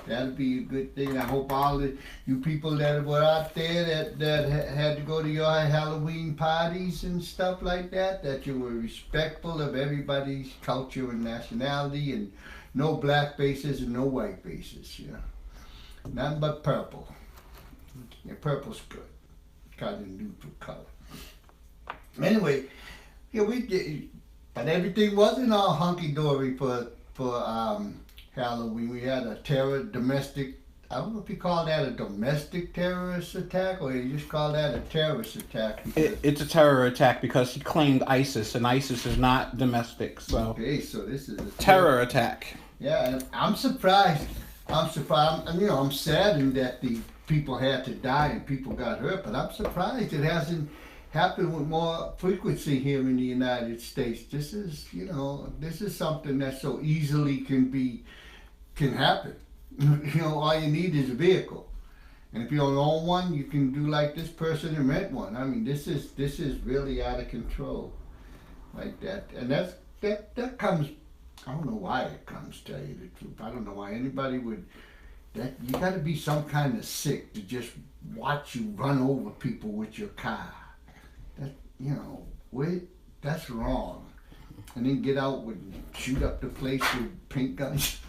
That'll be a good thing. I hope all the you people that were out there that had to go to your Halloween parties and stuff like that you were respectful of everybody's culture and nationality, and no black faces and no white faces. You know, nothing but purple. Yeah, purple's good, kind of neutral color. Anyway, yeah, we did, but everything wasn't all hunky dory for Halloween. We had a domestic. I don't know if you call that a domestic terrorist attack or you just call that a terrorist attack. It's a terror attack because he claimed ISIS, and ISIS is not domestic. So okay, so this is a terror attack. Yeah, and I'm surprised. I'm saddened that the people had to die and people got hurt, but I'm surprised it hasn't happened with more frequency here in the United States. This is something that so easily can happen. All you need is a vehicle, and if you don't own one, you can do like this person and rent one. I mean, this is really out of control, like that, and that comes. I don't know why it comes. Tell you the truth, I don't know why anybody would. That you got to be some kind of sick to just watch you run over people with your car. That's wrong. And then get out and shoot up the place with paint guns.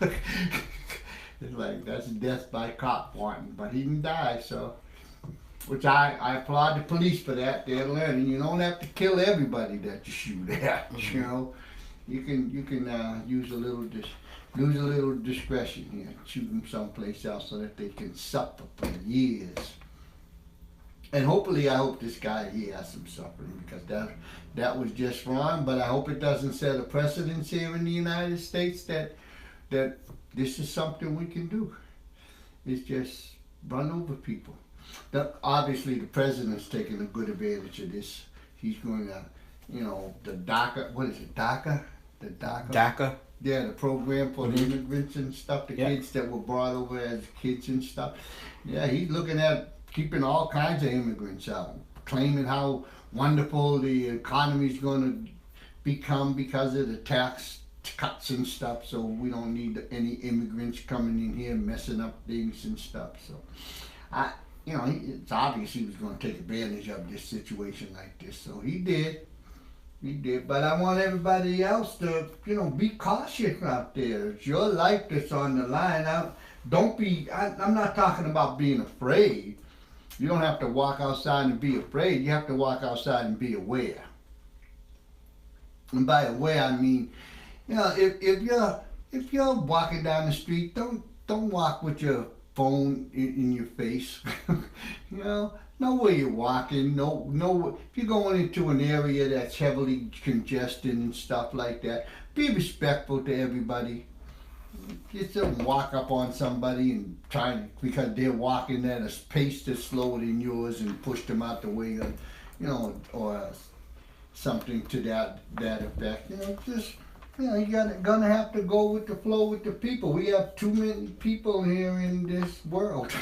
It's like, that's death by cop warning, but he didn't die, so. Which I applaud the police for that. They're learning. You don't have to kill everybody that you shoot at. You know, you can use a little discretion here. Shoot them someplace else so that they can suffer for years. And hopefully, I hope this guy here has some suffering, because that was just wrong. But I hope it doesn't set a precedence here in the United States that this is something we can do. It's just run over people. Obviously, the president's taking a good advantage of this. He's going to, the DACA. What is it, DACA? The DACA. DACA. Yeah, the program for the immigrants and stuff. The kids that were brought over as kids and stuff. Yeah, he's looking at keeping all kinds of immigrants out, claiming how wonderful the economy's going to become because of the tax cuts and stuff, so we don't need any immigrants coming in here messing up things and stuff. So, it's obvious he was going to take advantage of this situation like this, so he did. He did, but I want everybody else to, be cautious out there. It's your life that's on the line. I'm not talking about being afraid. You don't have to walk outside and be afraid. You have to walk outside and be aware. And by aware, I mean, if you're walking down the street, don't walk with your phone in your face. Know where you're walking. Know if you're going into an area that's heavily congested and stuff like that. Be respectful to everybody. Just don't walk up on somebody and because they're walking at a pace that's slower than yours and push them out the way, or something to that effect. You're gonna have to go with the flow with the people. We have too many people here in this world.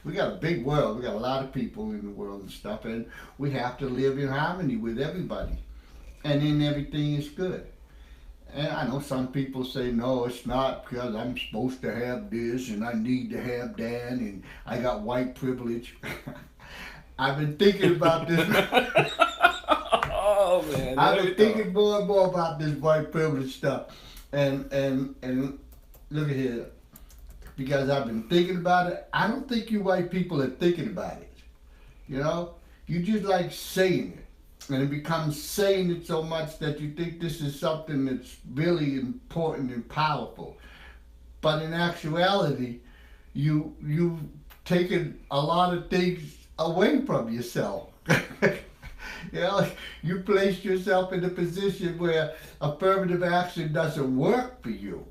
We got a big world. We got a lot of people in the world and stuff, and we have to live in harmony with everybody, and then everything is good. And I know some people say, no, it's not, because I'm supposed to have this and I need to have that and I got white privilege. I've been thinking about this. Oh, man. I've been thinking more and more about this white privilege stuff. And look at here. Because I've been thinking about it, I don't think you white people are thinking about it. You just like saying it. And it becomes saying it so much that you think this is something that's really important and powerful. But in actuality, you've taken a lot of things away from yourself. You placed yourself in a position where affirmative action doesn't work for you.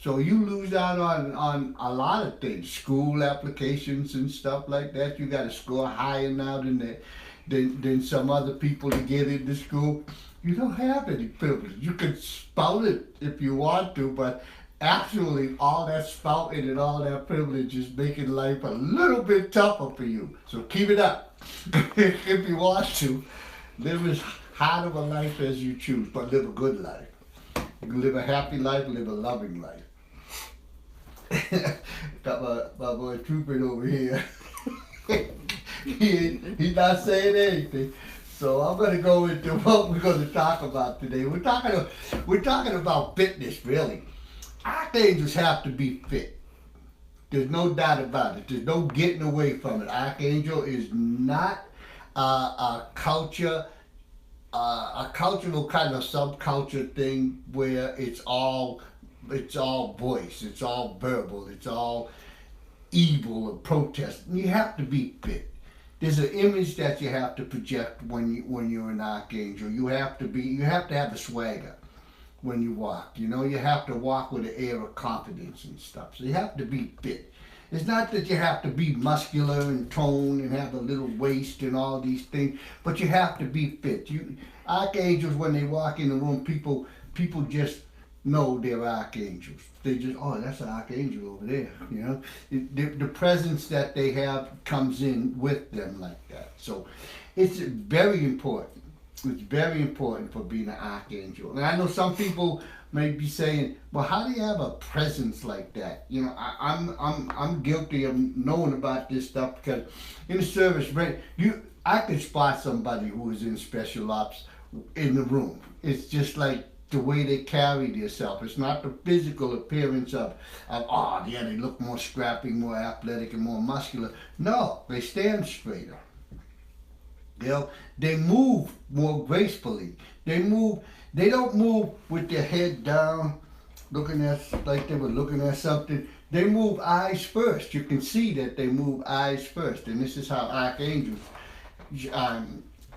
So you lose out on a lot of things, school applications and stuff like that. You got to score higher now than some other people to get into school. You don't have any privilege. You can spout it if you want to, but actually all that spouting and all that privilege is making life a little bit tougher for you. So keep it up. If you want to, live as hard of a life as you choose, but live a good life. You can live a happy life, live a loving life. Got my boy Trooper over here. He's not saying anything. So I'm gonna go into what we're gonna talk about today. We're talking about fitness, really. Archangels have to be fit. There's no doubt about it. There's no getting away from it. Archangel is not a cultural kind of subculture thing where it's all voice, it's all verbal, it's all evil or protest. You have to be fit. There's an image that you have to project when you're an archangel. You have to have a swagger when you walk. You know, you have to walk with an air of confidence and stuff. So you have to be fit. It's not that you have to be muscular and toned and have a little waist and all these things, but you have to be fit. Archangels, when they walk in the room, people just know they're archangels. They just, oh, that's an archangel over there. You know, the presence that they have comes in with them like that. So it's very important. It's very important for being an archangel. And I know some people may be saying, well, how do you have a presence like that? You know, I'm guilty of knowing about this stuff because in the service, I could spot somebody who is in special ops in the room. It's just like the way they carry themselves. It's not the physical appearance of oh yeah, they look more scrappy, more athletic, and more muscular. No, they stand straighter. You know, they move more gracefully. They don't move with their head down, looking at like they were looking at something. They move eyes first. You can see that they move eyes first, and this is how archangels.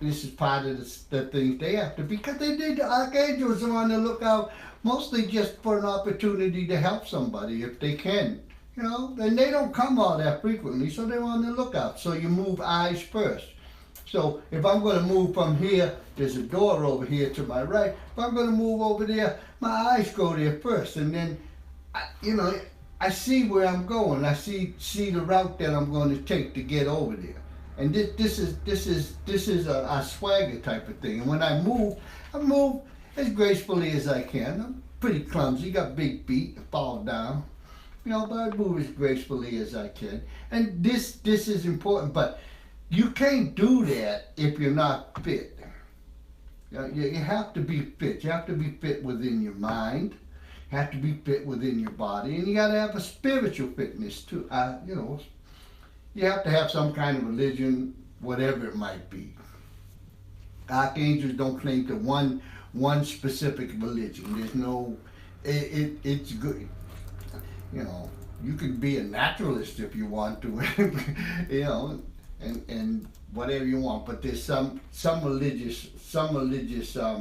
This is part of the thing they have to, because the archangels are on the lookout mostly just for an opportunity to help somebody if they can. You know, and they don't come all that frequently, so they're on the lookout. So you move eyes first. So if I'm going to move from here, there's a door over here to my right. If I'm going to move over there, my eyes go there first, and then, I see where I'm going. I see the route that I'm going to take to get over there. And this is a swagger type of thing. And when I move as gracefully as I can. I'm pretty clumsy, got big feet, I fall down. You know, but I move as gracefully as I can. And this is important, but you can't do that if you're not fit. You have to be fit. You have to be fit within your mind. You have to be fit within your body, and you got to have a spiritual fitness too. You have to have some kind of religion, whatever it might be. Archangels don't claim to one specific religion. There's no. It's good. You know, you can be a naturalist if you want to. You know, and whatever you want. But there's some religious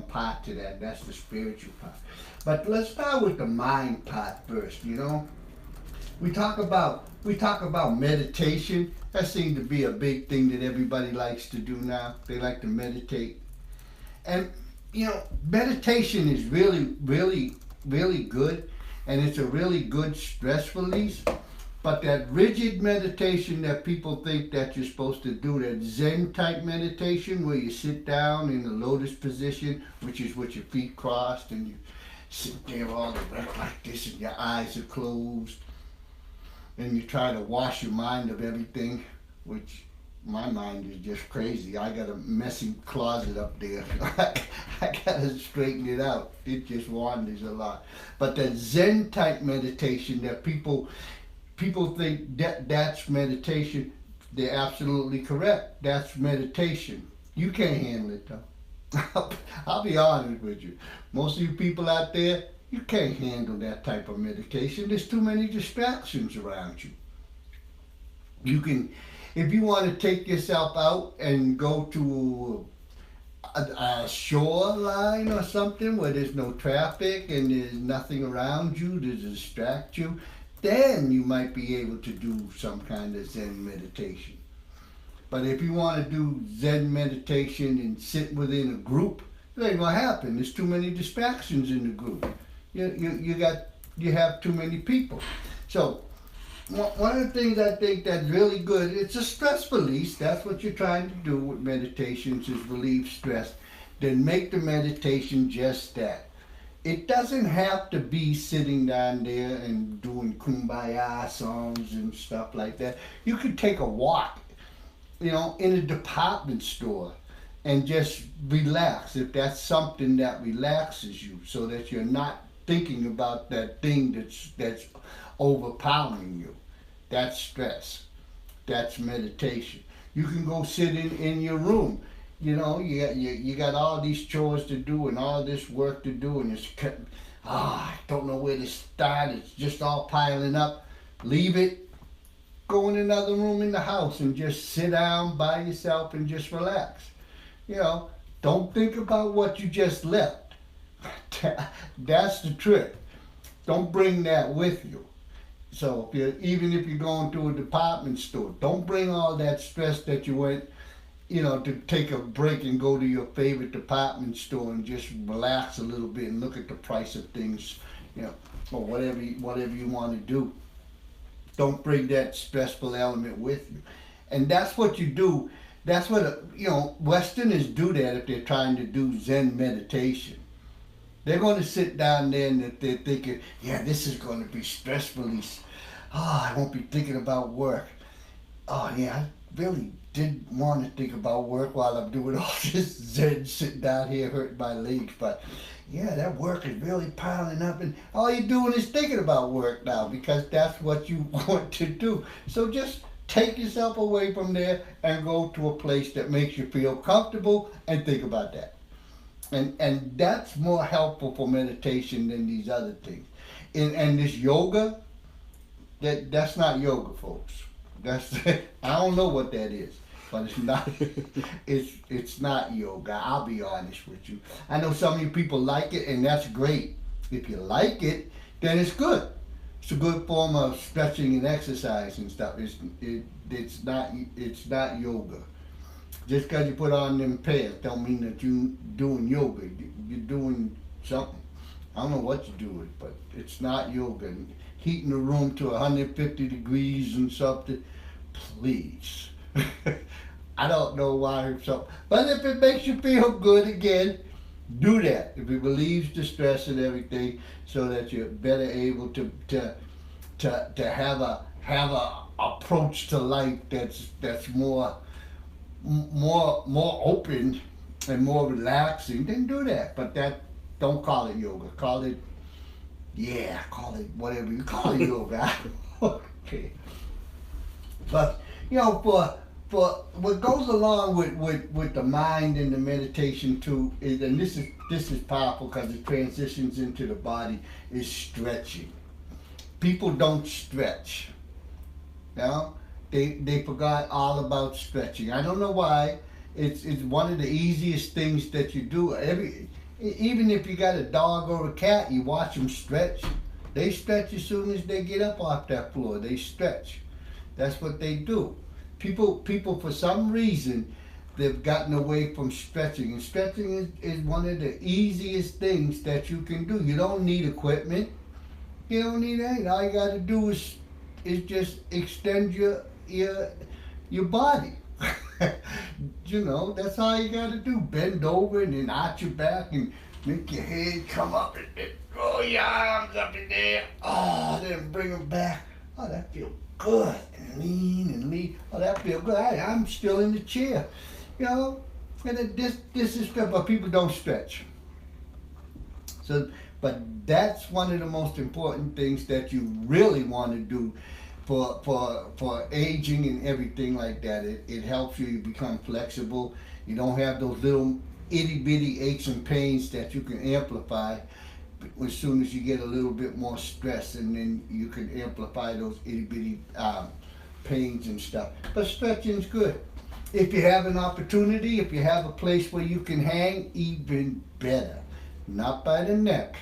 part to that. That's the spiritual part. But let's start with the mind part first. You know, we talk about meditation. That seems to be a big thing that everybody likes to do now. They like to meditate, and you know, meditation is really, really, really good, and it's a really good stress release. But that rigid meditation that people think that you're supposed to do, that Zen type meditation where you sit down in the lotus position, which is with your feet crossed and you sit there all erect like this and your eyes are closed, and you try to wash your mind of everything, which my mind is just crazy. I got a messy closet up there. I gotta straighten it out. It just wanders a lot. But that Zen type meditation that people think that's meditation, they're absolutely correct. That's meditation. You can't handle it though. I'll be honest with you. Most of you people out there, you can't handle that type of meditation. There's too many distractions around you. You can, if you want to take yourself out and go to a shoreline or something where there's no traffic and there's nothing around you to distract you, then you might be able to do some kind of Zen meditation. But if you want to do Zen meditation and sit within a group, it ain't gonna happen. There's too many distractions in the group. You have too many people. So one of the things I think that's really good, it's a stress release. That's what you're trying to do with meditations, is relieve stress. Then make the meditation just that. It doesn't have to be sitting down there and doing kumbaya songs and stuff like that. You could take a walk, in a department store and just relax if that's something that relaxes you so that you're not thinking about that thing that's overpowering you. That's stress. That's meditation. You can go sit in your room. You got all these chores to do and all this work to do, and I don't know where to start. It's just all piling up. Leave it. Go in another room in the house and just sit down by yourself and just relax. Don't think about what you just left. That's the trick. Don't bring that with you. So even if you're going to a department store, don't bring all that stress that you went, to take a break and go to your favorite department store and just relax a little bit and look at the price of things, or whatever you want to do. Don't bring that stressful element with you. And that's what you do. That's what, Westerners do that if they're trying to do Zen meditation. They're going to sit down there and they're thinking, yeah, this is going to be stress release. I won't be thinking about work. Oh, yeah, I really did want to think about work while I'm doing all this Zen sitting down here hurting my legs. But, yeah, that work is really piling up. And all you're doing is thinking about work now because that's what you want to do. So just take yourself away from there and go to a place that makes you feel comfortable and think about that. And that's more helpful for meditation than these other things. And this yoga, that's not yoga, folks. That's I don't know what that is, but it's not it's not yoga. I'll be honest with you. I know some of you people like it, and that's great. If you like it, then it's good. It's a good form of stretching and exercise and stuff. It's not yoga. Just because you put on them pants don't mean that you doing yoga. You're doing something. I don't know what you're doing, but it's not yoga. Heating the room to 150 degrees and something, please. I don't know why, but if it makes you feel good again, do that. If it relieves the stress and everything, so that you're better able to have a approach to life that's more open and more relaxing, then do that. But don't call it yoga. Call it whatever you call it yoga. Okay. But for what goes along with the mind and the meditation too is, and this is powerful because it transitions into the body, is stretching. People don't stretch. They forgot all about stretching. I don't know why. It's one of the easiest things that you do. Even if you got a dog or a cat, you watch them stretch. They stretch as soon as they get up off that floor. They stretch. That's what they do. People for some reason, they've gotten away from stretching. And stretching is one of the easiest things that you can do. You don't need equipment. You don't need anything. All you got to do is just extend your body. That's all you got to do. Bend over and then arch your back and make your head come up and roll your arms up in there. Oh, then bring them back. Oh, that feels good. And lean. Oh, that feels good. I'm still in the chair. And this is stuff, but people don't stretch. But that's one of the most important things that you really want to do for aging and everything like that. It helps you become flexible. You don't have those little itty bitty aches and pains that you can amplify as soon as you get a little bit more stress, and then you can amplify those itty bitty pains and stuff. But stretching's good. If you have an opportunity, if you have a place where you can hang, even better. Not by the neck.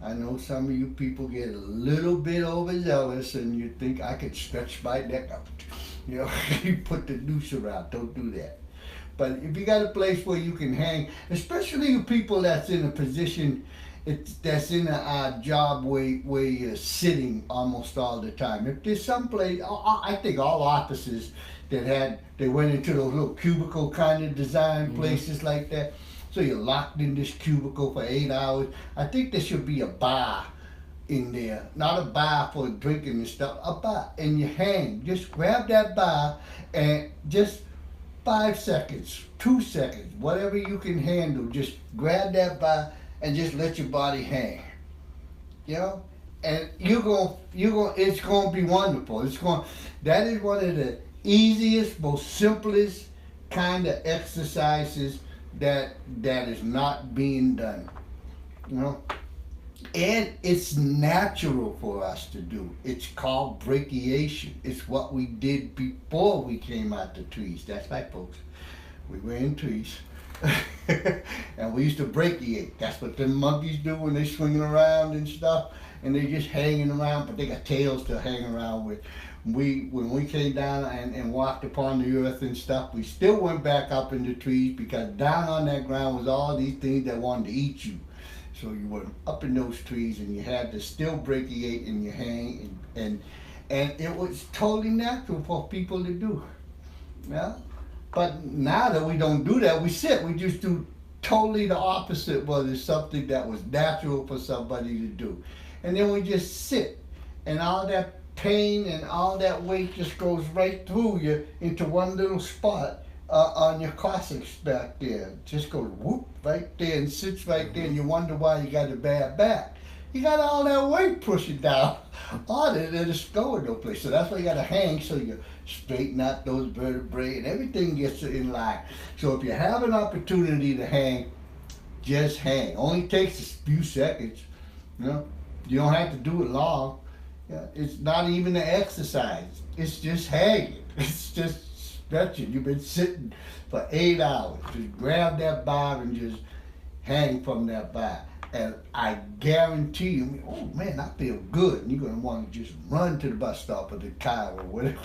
I know some of you people get a little bit overzealous and you think I could stretch my neck up. You put the noose around. Don't do that. But if you got a place where you can hang, especially you people that's in a position, that's in a job where you're sitting almost all the time. If there's some place, I think all offices they went into those little cubicle kind of design places like that. So you're locked in this cubicle for 8 hours. I think there should be a bar in there, not a bar for drinking and stuff, a bar, and you hang. Just grab that bar and just 5 seconds, 2 seconds, whatever you can handle, just grab that bar and just let your body hang. You know? And it's gonna be wonderful. That is one of the easiest, most simplest kind of exercises that is not being done. You know? And it's natural for us to do. It's called brachiation. It's what we did before we came out the trees. That's right, folks. We were in trees. And we used to brachiate. That's what the monkeys do when they swinging around and stuff. And they just hanging around, but they got tails to hang around with. When we came down and walked upon the earth and stuff, we still went back up in the trees because down on that ground was all these things that wanted to eat you. So you were up in those trees and you had to still brachiate and you hang and it was totally natural for people to do. Yeah? But now that we don't do that, we sit. We just do totally the opposite, but it's something that was natural for somebody to do. And then we just sit, and all that pain and all that weight just goes right through you into one little spot on your coccyx back there. It just goes whoop right there and sits right there, and you wonder why you got a bad back. You got all that weight pushing down on it, and it's going no place. So that's why you got to hang, so you straighten out those vertebrae, and everything gets in line. So if you have an opportunity to hang, just hang. Only takes a few seconds. You know, you don't have to do it long. Yeah, it's not even an exercise. It's just hanging. It's just stretching. You've been sitting for 8 hours. Just grab that bar and just hang from that bar. And I guarantee you, oh man, I feel good. And you're going to want to just run to the bus stop or the car or whatever.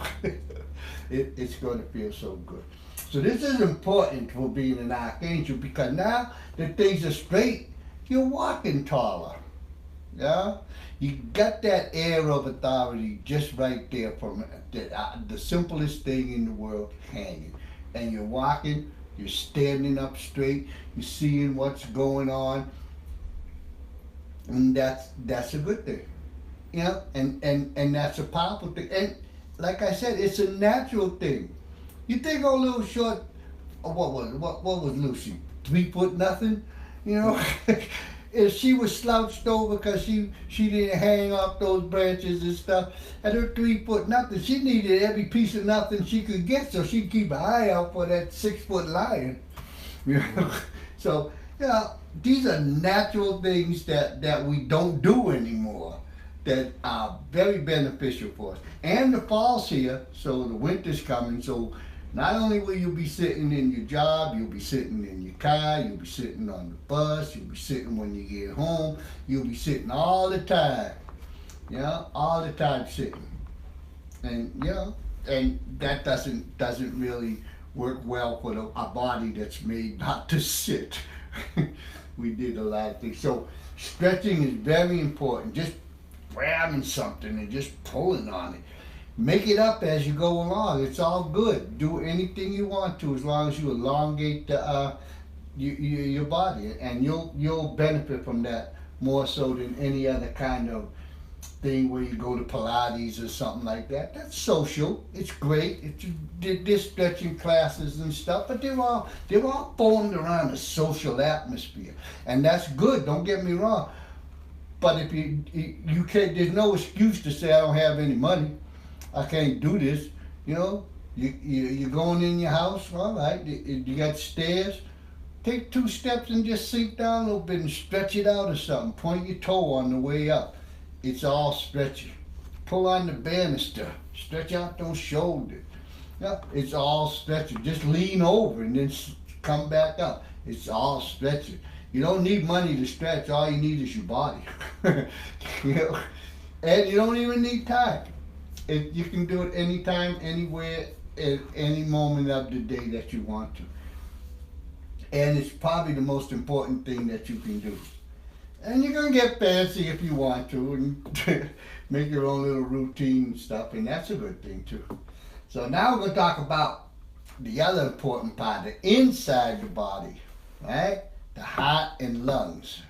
It's going to feel so good. So this is important for being an archangel, because now that things are straight, you're walking taller. Yeah? You got that air of authority just right there from the simplest thing in the world, hanging. And you're walking, you're standing up straight, you're seeing what's going on. And that's a good thing. You know, and that's a powerful thing. And like I said, it's a natural thing. You think old little short, what was Lucy? 3 foot nothing? You know? If she was slouched over because she didn't hang off those branches and stuff, at her 3 foot nothing, she needed every piece of nothing she could get so she could keep an eye out for that 6 foot lion. You know? So, yeah, these are natural things that we don't do anymore that are very beneficial for us. And the fall's here, so the winter's coming, so not only will you be sitting in your job, you'll be sitting in your car, you'll be sitting on the bus, you'll be sitting when you get home, you'll be sitting all the time. You know, all the time sitting. And you know, and that doesn't really work well for a body that's made not to sit. We did a lot of things. So stretching is very important. Just grabbing something and just pulling on it. Make it up as you go along. It's all good. Do anything you want to as long as you elongate your body, and you'll benefit from that more so than any other kind of thing where you go to Pilates or something like that. That's social. It's great. There's stretching classes and stuff, but they're all formed around a social atmosphere, and that's good. Don't get me wrong. But if you can't, there's no excuse to say I don't have any money. I can't do this. You know, you're going in your house. All right, you got stairs. Take 2 steps and just sink down a little bit and stretch it out or something. Point your toe on the way up. It's all stretchy. Pull on the banister. Stretch out those shoulders. Yeah, it's all stretchy. Just lean over and then come back up. It's all stretchy. You don't need money to stretch. All you need is your body. You know? And you don't even need time. You can do it anytime, anywhere, at any moment of the day that you want to. And it's probably the most important thing that you can do. And you're going to get fancy if you want to and make your own little routine and stuff, and that's a good thing too. So now we're going to talk about the other important part, the inside the body, right? the heart and lungs.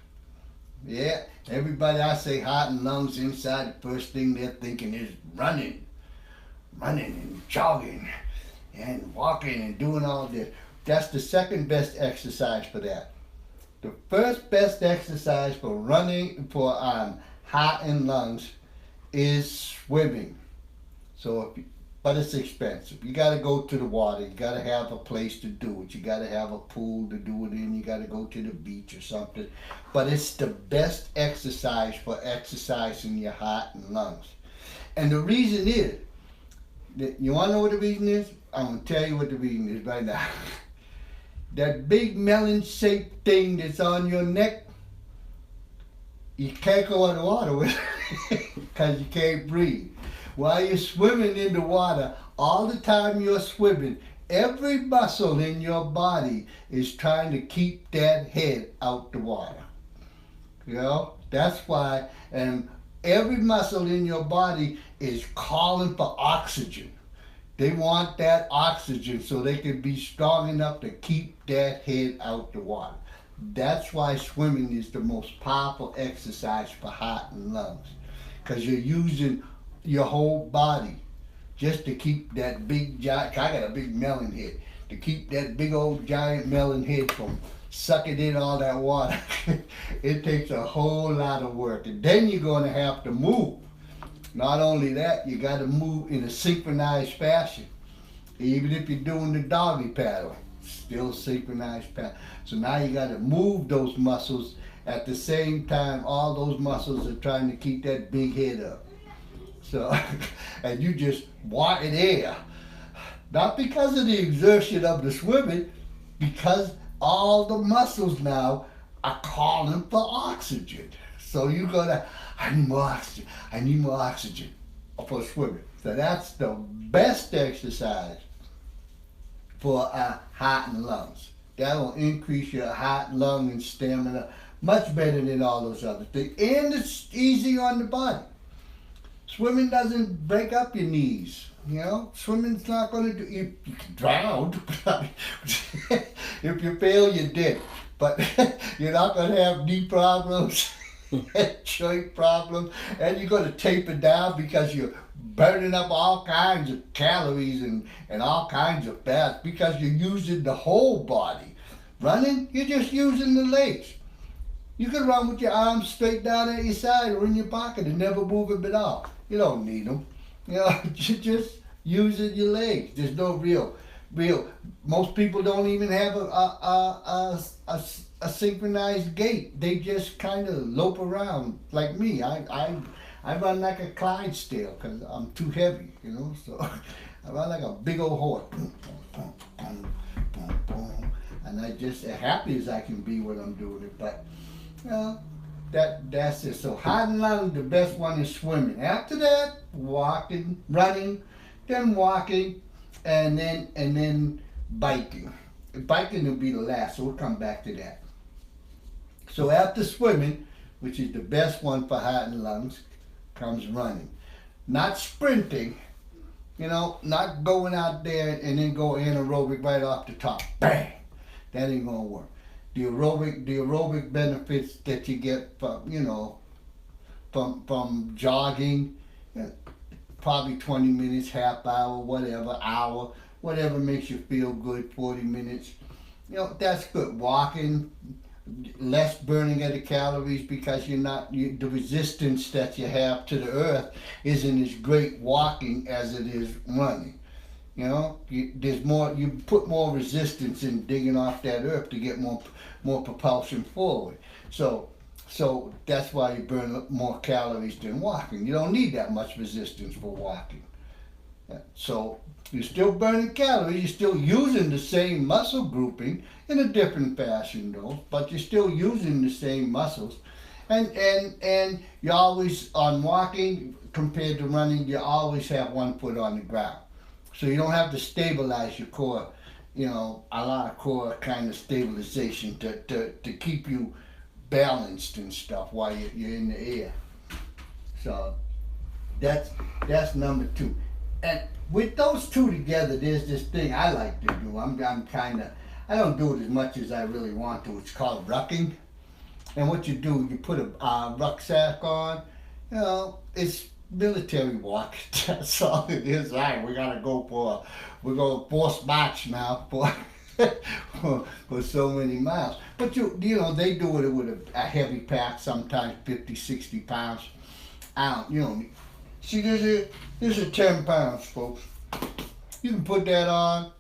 Yeah, everybody I say heart and lungs inside, the first thing they're thinking is running and jogging and walking and doing all this. That's the second best exercise for that. The first best exercise for running, for heart and lungs, is swimming. So, but it's expensive. You got to go to the water. You got to have a place to do it. You got to have a pool to do it in. You got to go to the beach or something. But it's the best exercise for exercising your heart and lungs. And the reason is, you want to know what the reason is? I'm going to tell you what the reason is right now. That big melon-shaped thing that's on your neck, you can't go in the water with it because you can't breathe. While you're swimming in the water, all the time you're swimming, every muscle in your body is trying to keep that head out the water. You know, that's why, and every muscle in your body is calling for oxygen. They want that oxygen so they can be strong enough to keep that head out the water. That's why swimming is the most powerful exercise for heart and lungs, because you're using your whole body just to keep that big giant, I got a big melon head, to keep that big old giant melon head from sucking in all that water. It takes a whole lot of work, and then you're going to have to move. Not only that, you got to move in a synchronized fashion. Even if you're doing the doggy paddle, still synchronized paddle. So now you got to move those muscles at the same time. All those muscles are trying to keep that big head up. So, and you just walk in air. Not because of the exertion of the swimming, because all the muscles now are calling for oxygen. So you're gonna, I need more oxygen for swimming. So that's the best exercise for heart and lungs. That will increase your heart, lung, and stamina much better than all those other things. And it's easy on the body. Swimming doesn't break up your knees. You know, swimming's not going to do, you can drown. If you fail, you're dead. But you're not going to have knee problems, joint problems, and you're going to taper down because you're burning up all kinds of calories and all kinds of fats because you're using the whole body. Running, you're just using the legs. You can run with your arms straight down at your side or in your pocket and never move them at all. You don't need them. You know, you're just using your legs. There's no real. Most people don't even have a synchronized gait. They just kind of lope around like me. I run like a Clydesdale because I'm too heavy, you know. So I run like a big old horse. And I just as happy as I can be when I'm doing it. But you know, that's it. So heart and lung, the best one is swimming. After that, walking, running, then walking, and then biking. Biking will be the last, so we'll come back to that. So after swimming, which is the best one for heart and lungs, comes running. Not sprinting, you know, not going out there and then go anaerobic right off the top. Bang! That ain't gonna work. The aerobic benefits that you get from, you know, from jogging, probably 20 minutes, half hour, hour, whatever makes you feel good, 40 minutes. You know, that's good. Walking, less burning of the calories because the resistance that you have to the earth isn't as great walking as it is running. You know, you put more resistance in digging off that earth to get more propulsion forward. So that's why you burn more calories than walking. You don't need that much resistance for walking. So you're still burning calories, you're still using the same muscle grouping in a different fashion though, but you're still using the same muscles. And you always, on walking compared to running, you always have one foot on the ground. So you don't have to stabilize your core, you know, a lot of core kind of stabilization to keep you balanced and stuff while you're in the air. So that's number two. And with those two together, there's this thing I like to do. I don't do it as much as I really want to. It's called rucking. And what you do, you put a rucksack on. You know, it's military walk. That's all it is. All right, we're going to force march now for for so many miles. But you know, they do it with a heavy pack, sometimes 50, 60 pounds. You know, see, this is 10 pounds, folks. You can put that on.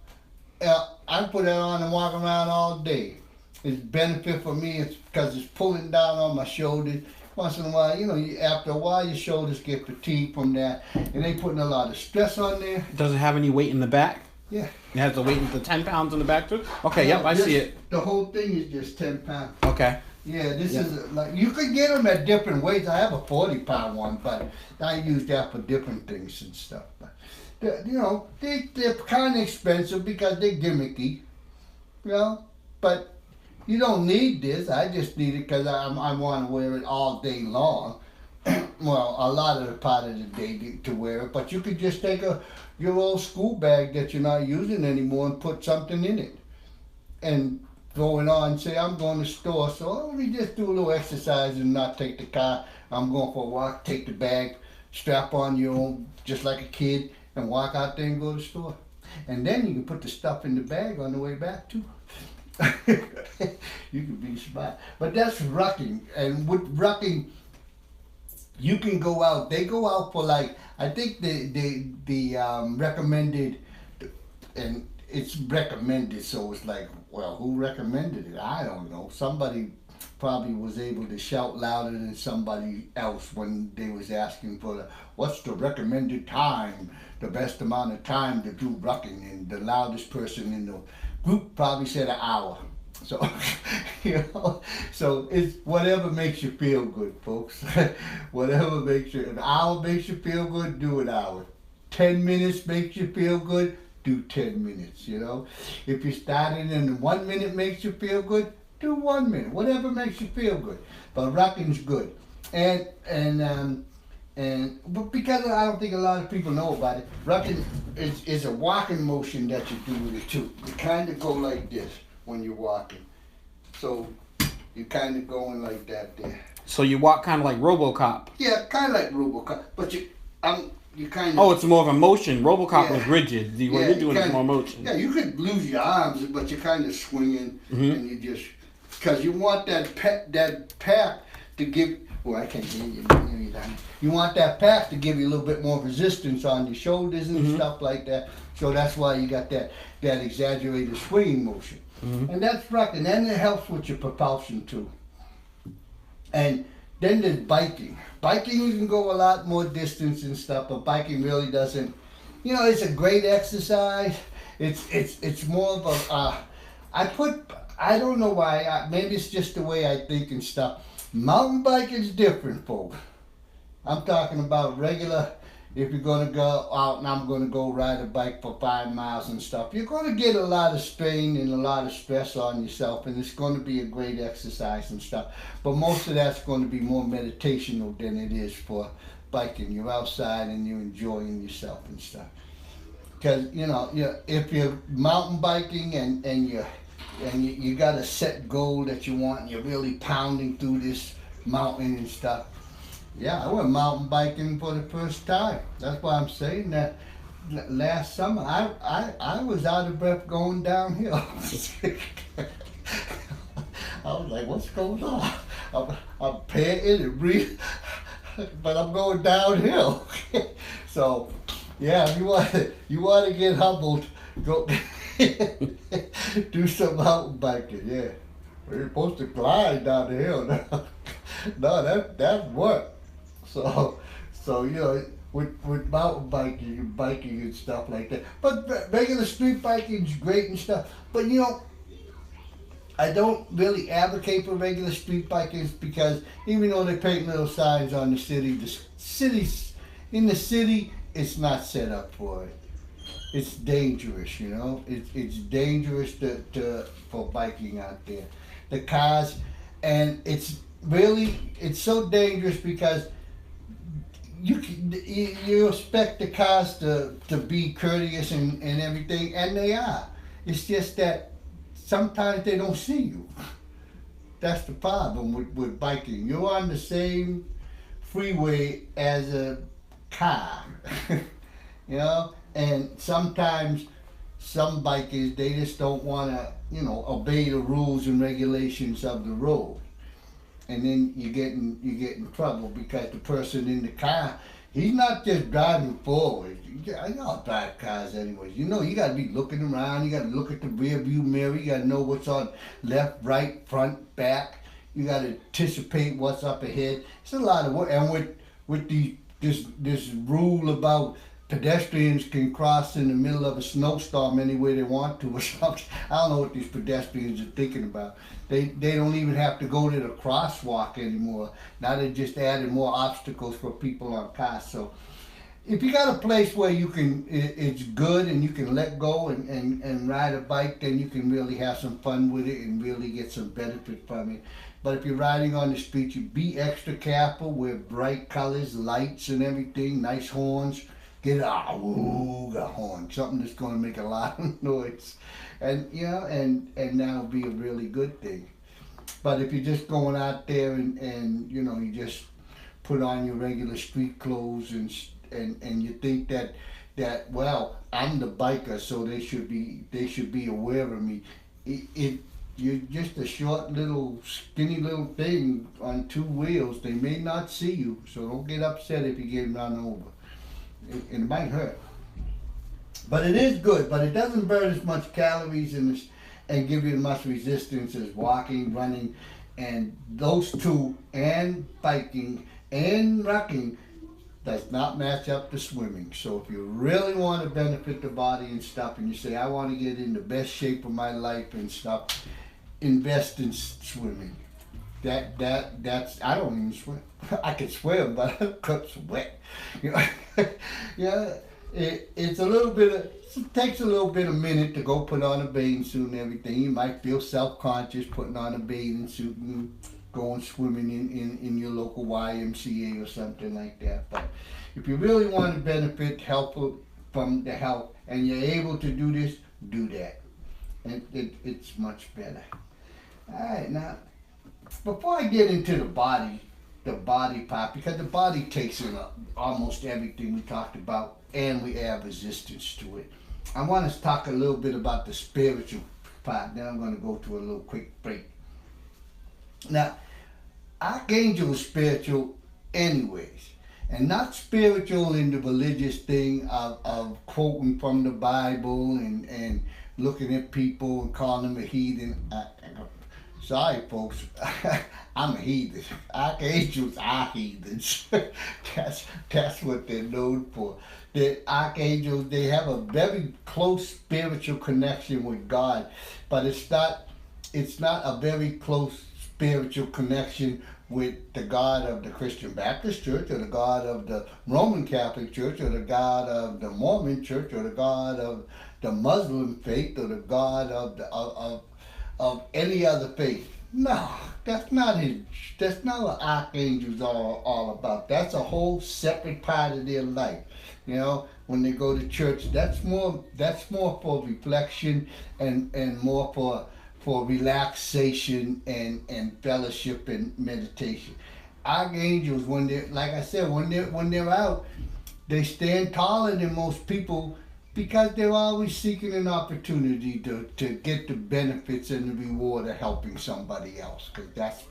I put that on and walk around all day. It's benefit for me. It's because it's pulling down on my shoulders. Once in a while, you know, after a while, your shoulders get fatigued from that, and they putting a lot of stress on there. Does it have any weight in the back? Yeah. It has the weight in the 10 pounds in the back too? Okay, yep, I see it. The whole thing is just 10 pounds. Okay. Yeah, this is like, you could get them at different weights. I have a 40-pound one, but I use that for different things and stuff. But you know, they're kind of expensive because they're gimmicky, you know. But you don't need this. I just need it because I want to wear it all day long. Well, a lot of the part of the day to wear it. But you could just take your old school bag that you're not using anymore and put something in it, and going on and say, I'm going to the store, so let me just do a little exercise and not take the car. I'm going for a walk, take the bag, strap on your own, just like a kid, and walk out there and go to the store. And then you can put the stuff in the bag on the way back too. You can be smart. But that's rucking. And with rucking, you can go out. They go out for like, I think the recommended, and it's recommended, so it's like, well, who recommended it? I don't know. Somebody probably was able to shout louder than somebody else when they was asking for what's the recommended time, the best amount of time to do rucking, and the loudest person in the group probably said an hour. So, you know, so it's whatever makes you feel good, folks. Whatever makes you, an hour makes you feel good, do an hour. 10 minutes makes you feel good, do 10 minutes, you know. If you started and 1 minute makes you feel good, do 1 minute, whatever makes you feel good. But rocking's good. But because I don't think a lot of people know about it, rocking is a walking motion that you do with it too. You kind of go like this when you're walking. So you're kind of going like that there. So you walk kind of like RoboCop. Yeah, kind of like RoboCop, but you kind of. Oh, it's more of a motion. RoboCop Yeah. was rigid. What you're doing is more motion. Yeah, you could lose your arms, but you're kind of swinging, and you just, because you want that pack to give. Well, I can't hear you. You want that pack to give you a little bit more resistance on your shoulders and stuff like that. So that's why you got that exaggerated swinging motion. And that's rocking. And it helps with your propulsion too. And then there's biking. Biking, you can go a lot more distance and stuff, but biking really doesn't. You know, it's a great exercise. It's more of a. I don't know why. Maybe it's just the way I think and stuff. Mountain biking is different, folks. I'm talking about regular. If you're gonna go out and I'm gonna go ride a bike for 5 miles and stuff, you're gonna get a lot of strain and a lot of stress on yourself, and it's gonna be a great exercise and stuff. But most of that's gonna be more meditational than it is for biking. You're outside and you're enjoying yourself and stuff. Because you know, if you're mountain biking and you got a set goal that you want, and you're really pounding through this mountain and stuff. Yeah, I went mountain biking for the first time. That's why I'm saying that last summer I was out of breath going downhill. I was like, what's going on? I'm panting and breathing, but I'm going downhill. So, yeah, if you want to get humbled, go do some mountain biking. Yeah, we're supposed to glide down the hill. No, that's work. So you know, with mountain biking and stuff like that. But regular street biking is great and stuff. But you know, I don't really advocate for regular street biking because even though they paint little signs on the city, in the city, it's not set up for it. It's dangerous, you know. It's dangerous for biking out there. The cars, and it's so dangerous because you expect the cars to be courteous and everything, and they are. It's just that sometimes they don't see you. That's the problem with biking. You're on the same freeway as a car, you know, and sometimes some bikers, they just don't want to, obey the rules and regulations of the road, and then you get in trouble because the person in the car, he's not just driving forward. Y'all drive cars anyways. You got to be looking around. You got to look at the rear view mirror. You got to know what's on left, right, front, back. You got to anticipate what's up ahead. It's a lot of work. And with this rule about pedestrians can cross in the middle of a snowstorm any way they want to or something. I don't know what these pedestrians are thinking about. They don't even have to go to the crosswalk anymore. Now they're just adding more obstacles for people on cars. So if you got a place where it's good and you can let go and ride a bike, then you can really have some fun with it and really get some benefit from it. But if you're riding on the street, you be extra careful. Wear bright colors, lights and everything, nice horns. Get got horn, something that's going to make a lot of noise, and and that'll be a really good thing. But if you're just going out there and you just put on your regular street clothes and you think that well, I'm the biker, so they should be aware of me. You're just a short little skinny little thing on two wheels. They may not see you, so don't get upset if you get run over. It might hurt, but it is good. But it doesn't burn as much calories and give you as much resistance as walking, running, and those two, and biking and rocking does not match up to swimming. So if you really want to benefit the body and stuff, and you say I want to get in the best shape of my life and stuff, invest in swimming. That's I don't even swim. I can swim, but I can't sweat. Yeah, it's a little bit of. It takes a little bit of minute to go put on a bathing suit and everything. You might feel self-conscious putting on a bathing suit and going swimming in your local YMCA or something like that. But if you really want to benefit from the health and you're able to do this, do that, and it's much better. All right, now. Before I get into the body part, because the body takes in almost everything we talked about, and we add resistance to it. I want to talk a little bit about the spiritual part. Then I'm going to go to a little quick break. Now, Archangel is spiritual anyways, and not spiritual in the religious thing of quoting from the Bible and looking at people and calling them a heathen. Sorry, folks, I'm a heathen. Archangels are heathens. That's what they're known for. The archangels, they have a very close spiritual connection with God, but it's not a very close spiritual connection with the God of the Christian Baptist Church or the God of the Roman Catholic Church or the God of the Mormon Church or the God of the Muslim faith or the God of any other faith. No, that's not what archangels are all about. That's a whole separate part of their life. When they go to church, that's more for reflection and more for relaxation and fellowship and meditation. Archangels, when they're out, they stand taller than most people, because they're always seeking an opportunity to get the benefits and the reward of helping somebody else. Because that's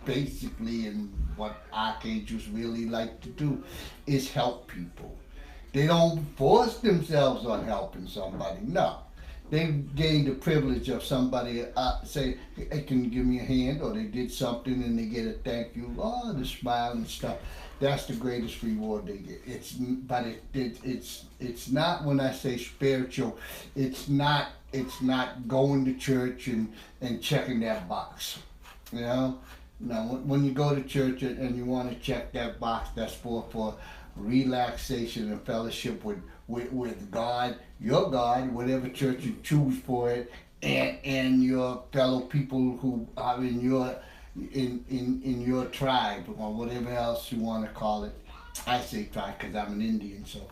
basically what archangels really like to do, is help people. They don't force themselves on helping somebody. No. They've gained the privilege of somebody say, hey, can you give me a hand? Or they did something and they get a thank you. Oh, the smile and stuff. That's the greatest reward they get. It's not, when I say spiritual, it's not going to church and checking that box. Now when you go to church and you want to check that box, that's for relaxation and fellowship with God, your God, whatever church you choose for it, and your fellow people who are in your tribe or whatever else you want to call it. I say tribe because I'm an Indian, so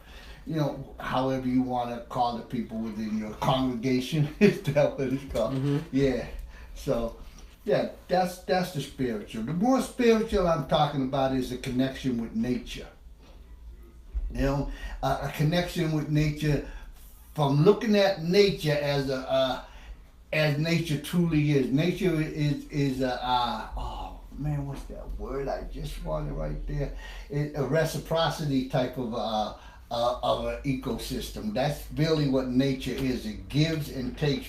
you know, however you want to call the people within your congregation. Is that what it's called? Mm-hmm. Yeah. So, yeah, that's the spiritual. The more spiritual I'm talking about is a connection with nature. You know, a connection with nature from looking at nature as nature truly is. Nature is a oh man, what's that word? I just wanted right there. A reciprocity type of an ecosystem. That's really what nature is. It gives and takes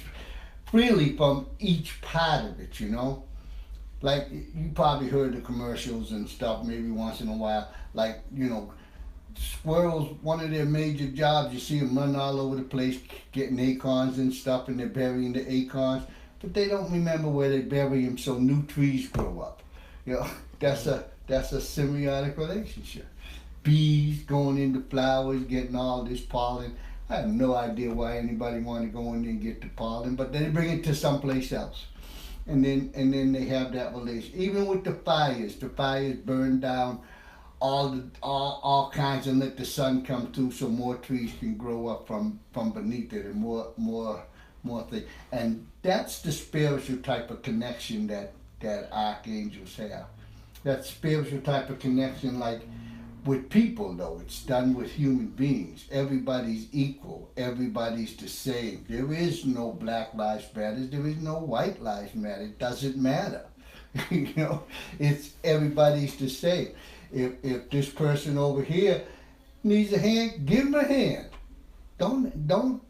freely from each part of it. You know, like you probably heard the commercials and stuff maybe once in a while. Like, you know, squirrels, one of their major jobs, you see them running all over the place getting acorns and stuff, and they're burying the acorns, but they don't remember where they bury them, so new trees grow up. You know, that's a symbiotic relationship. Bees going into flowers, getting all this pollen. I have no idea why anybody want to go in there and get the pollen, but they bring it to someplace else. And then they have that relation. Even with the fires burn down all kinds and let the sun come through so more trees can grow up from beneath it and more things. And that's the spiritual type of connection that archangels have. That spiritual type of connection, like with people though, it's done with human beings. Everybody's equal. Everybody's the same. There is no Black Lives Matter. There is no White Lives Matter. It doesn't matter. You know, it's everybody's the same. If this person over here needs a hand, give them a hand. Don't.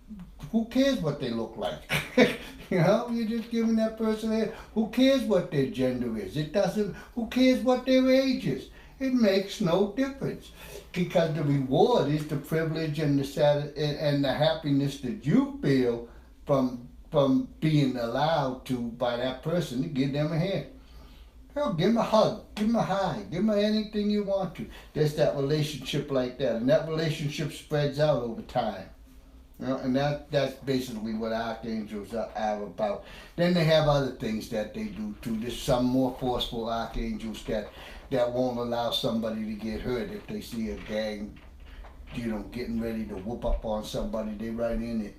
Who cares what they look like? You know, you're just giving that person a hand. Who cares what their gender is? It doesn't. Who cares what their age is? It makes no difference, because the reward is the privilege and and the happiness that you feel from being allowed to by that person to give them a hand. Hell, give them a hug, give them a hi, give them anything you want to. There's that relationship like that, and that relationship spreads out over time. You know, and that's basically what archangels are about. Then they have other things that they do too. There's some more forceful archangels that won't allow somebody to get hurt if they see a gang, you know, getting ready to whoop up on somebody. They right in it.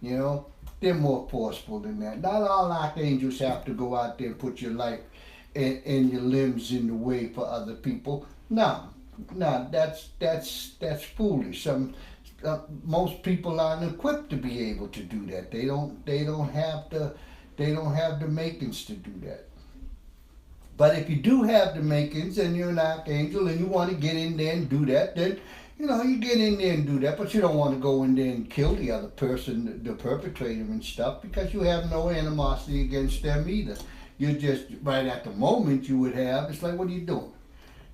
You know, they're more forceful than that. Not all archangels have to go out there and put your life and your limbs in the way for other people. No, that's foolish. Most people aren't equipped to be able to do that. They don't have the makings to do that. But if you do have the makings and you're an archangel and you want to get in there and do that, then you know, you get in there and do that, but you don't want to go in there and kill the other person, the perpetrator and stuff, because you have no animosity against them either. You're just, right at the moment you would have, it's like, what are you doing?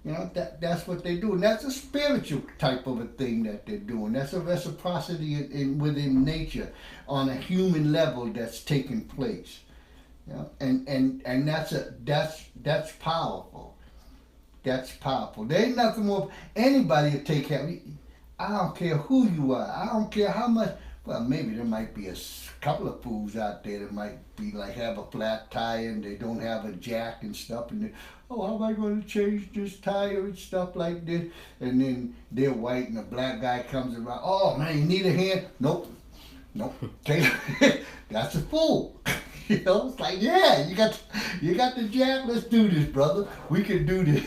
You know, that's what they do. And that's a spiritual type of a thing that they're doing. That's a reciprocity within nature on a human level that's taking place. You know? And that's powerful. That's powerful. There ain't nothing more. Anybody will take care of you. I don't care who you are. I don't care how much. Well, maybe there might be a couple of fools out there that might be like have a flat tire and they don't have a jack and stuff, and oh, how am I going to change this tire and stuff like this? And then they're white and a black guy comes around. Oh man, you need a hand? Nope. Okay, that's a fool. You know, it's like, yeah, you got the jack. Let's do this, brother. We can do this.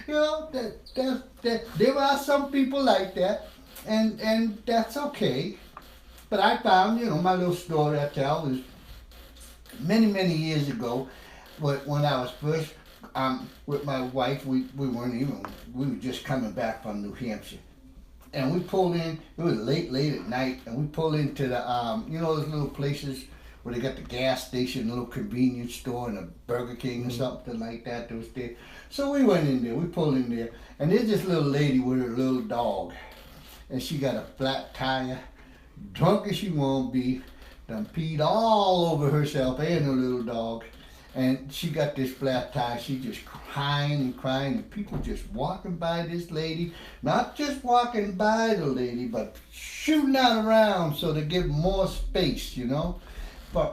You know, that there are some people like that, and that's okay. But I found, you know, my little story I tell is many years ago, when I was first with my wife, we were just coming back from New Hampshire, and we pulled in. It was late at night, and we pulled into the you know, those little places where they got the gas station, a little convenience store, and a Burger King or something like that was there. So we went in there, we pulled in there, and there's this little lady with her little dog, and she got a flat tire, drunk as she won't be, done peed all over herself and her little dog, and she got this flat tire. She just crying, and people just walking by this lady, not just walking by the lady, but shooting out around so to give more space, you know,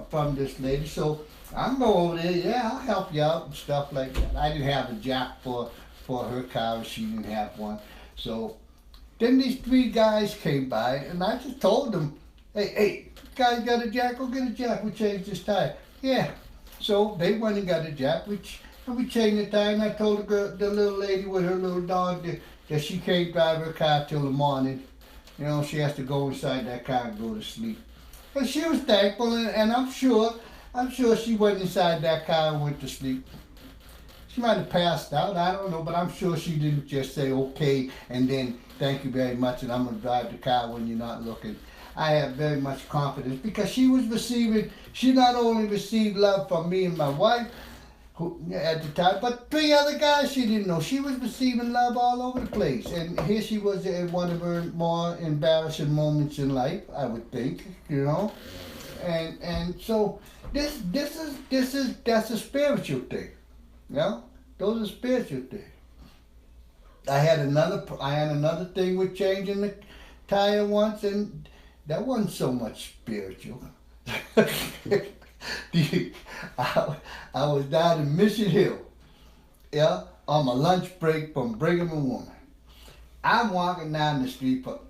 from this lady. So I'm going over there, yeah, I'll help you out and stuff like that. I didn't have a jack for her car, she didn't have one. So Then these three guys came by, and I just told them, hey, guys got a jack? Go get a jack. We changed this tire. Yeah. So they went and got a jack. We changed the tire, and I told the girl, the little lady with her little dog, that she can't drive her car till the morning. You know, she has to go inside that car and go to sleep. But she was thankful, and I'm sure she went inside that car and went to sleep. She might have passed out, I don't know, but I'm sure she didn't just say okay and then thank you very much and I'm going to drive the car when you're not looking. I have very much confidence because she not only received love from me and my wife who, at the time, but three other guys she didn't know. She was receiving love all over the place. And here she was in one of her more embarrassing moments in life, I would think, you know. And so that's a spiritual thing. You know? Those are spiritual things. I had another thing with changing the tire once, and that wasn't so much spiritual. I was down in Mission Hill, yeah, on my lunch break from Brigham and Woman. I'm walking down the street, but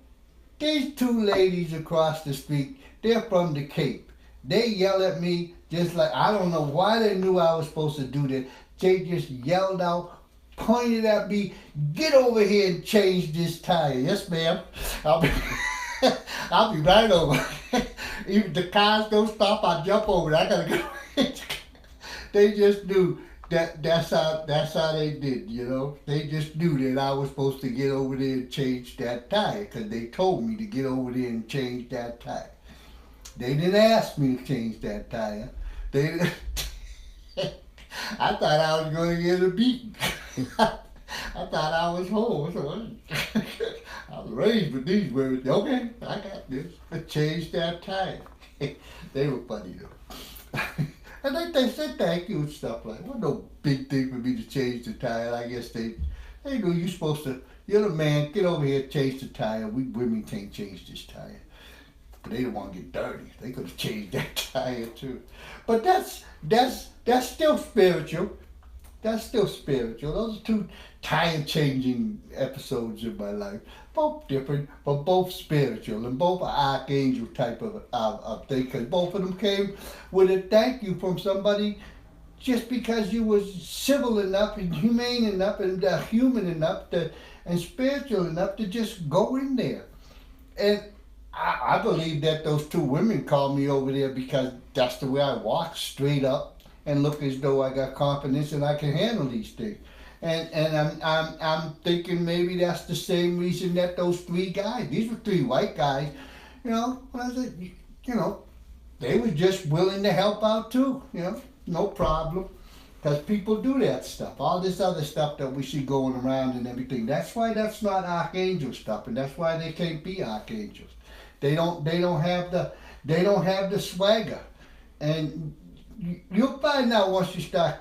these two ladies across the street, they're from the Cape. They yell at me just like, I don't know why they knew I was supposed to do that. They just yelled out, pointed at me, get over here and change this tire. Yes, ma'am. I'll be right over. Even the cars don't stop, I jump over. I gotta go. They just knew that's how they did, you know. They just knew that I was supposed to get over there and change that tire because they told me to get over there and change that tire. They didn't ask me to change that tire. I thought I was going to get a beating. I thought I was home. So I was raised with these words. Okay, I got this. I changed that tire. They were funny though. And they said thank you and stuff like that. It wasn't no big thing for me to change the tire. I guess they knew you're supposed to, you're the man, get over here, change the tire. We women can't change this tire. But they didn't want to get dirty. They could have changed that tire too. But that's still spiritual. That's still spiritual. Those are two tire changing episodes in my life. Both different, but both spiritual and both are Archangel type of thing. Because both of them came with a thank you from somebody just because you was civil enough and humane enough and human enough and spiritual enough to just go in there. And I believe that those two women called me over there because that's the way I walk, straight up and look as though I got confidence and I can handle these things. And I'm thinking maybe that's the same reason that those three guys, these were three white guys, you know, they were just willing to help out too, you know, no problem. Because people do that stuff, all this other stuff that we see going around and everything. That's why that's not Archangel stuff, and that's why they can't be Archangels. They don't have the swagger, and you'll find out once you start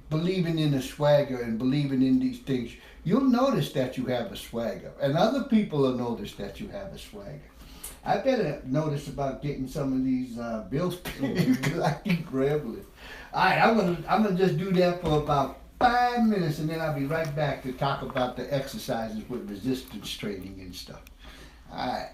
believing in the swagger and believing in these things, you'll notice that you have a swagger, and other people will notice that you have a swagger. I better notice about getting some of these bills paid because I keep rambling. All right, I'm gonna just do that for about 5 minutes, and then I'll be right back to talk about the exercises with resistance training and stuff. All right.